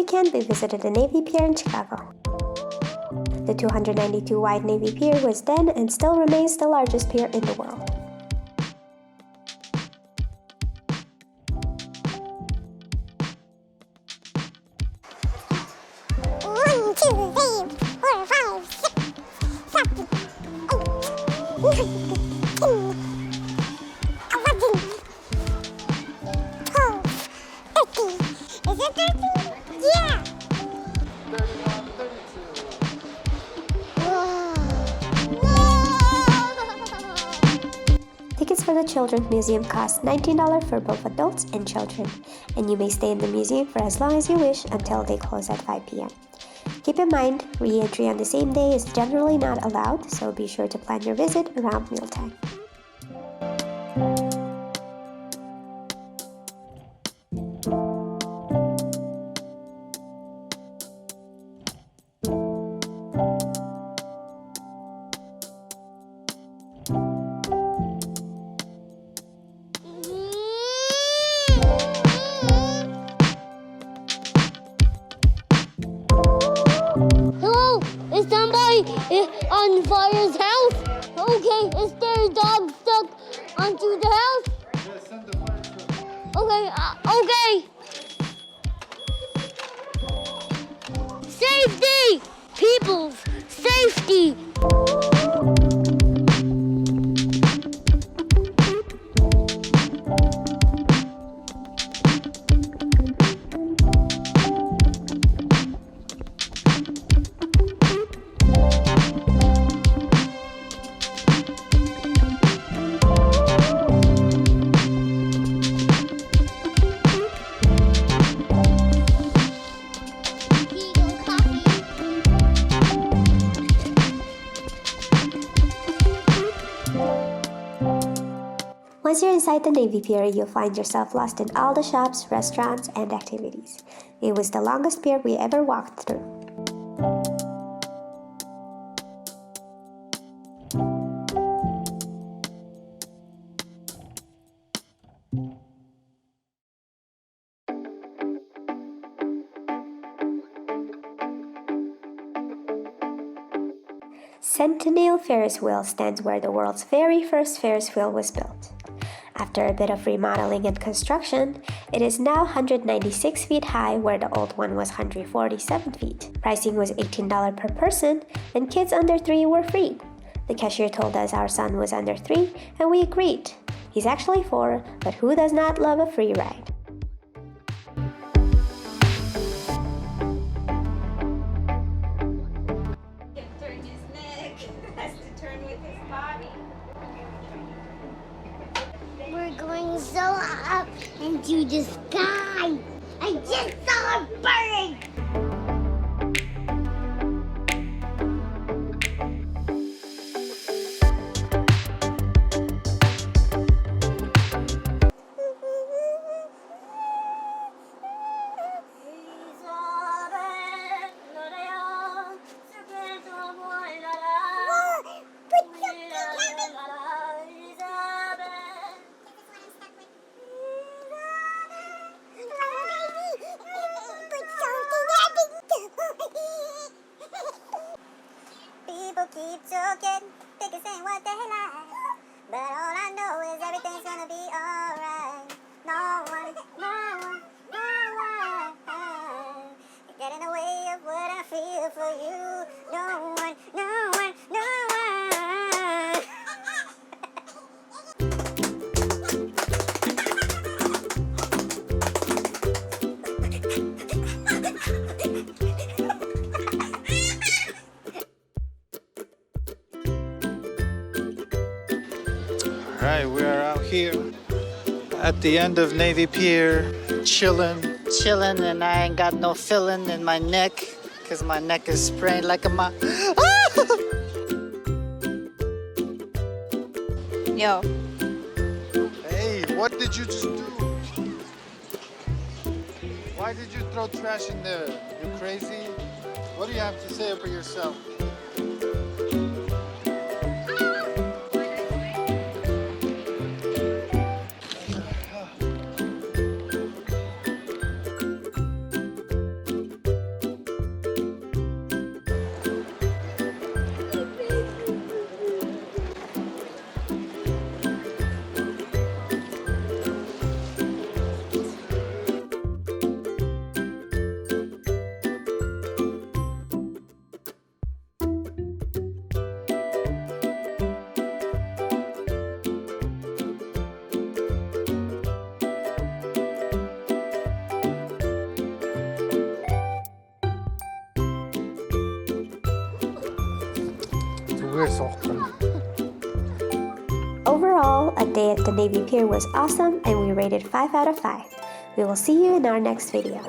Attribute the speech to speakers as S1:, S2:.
S1: weekend, we visited the Navy Pier in Chicago. The 292-wide Navy Pier was then and still remains the largest pier in the world. Tickets for the Children's Museum cost $19 for both adults and children, and you may stay in the museum for as long as you wish until they close at 5 p.m. Keep in mind, re-entry on the same day is generally not allowed, so be sure to plan your visit around mealtime.
S2: Is somebody on fire's house? Okay, is there a dog stuck onto the house?
S3: Yeah, send the fire truck.
S2: Okay, Safety! People's safety!
S1: Once you're inside the Navy Pier, you'll find yourself lost in all the shops, restaurants, and activities. It was the longest pier we ever walked through. Centennial Ferris wheel stands where the world's very first Ferris wheel was built. After a bit of remodeling and construction, it is now 196 feet high where the old one was 147 feet. Pricing was $18 per person, and kids under 3 were free. The cashier told us our son was under 3, and we agreed. He's actually 4, but who does not love a free ride?
S2: We're going so up into the sky. I just saw a bird.
S4: People keep talking, they can say what they like, but all I know is everything's gonna be alright. No one get in the way of what I feel for you. No one.
S3: Alright, we are out here at the end of Navy Pier, chilling, and I ain't got no feeling in my neck because my neck is sprained like a
S5: Yo.
S3: Hey, what did you just do? Why did you throw trash in there? You crazy? What do you have to say for yourself? we're soaking.
S1: Overall, a day at the Navy Pier was awesome and we rated 5 out of 5. We will see you in our next video.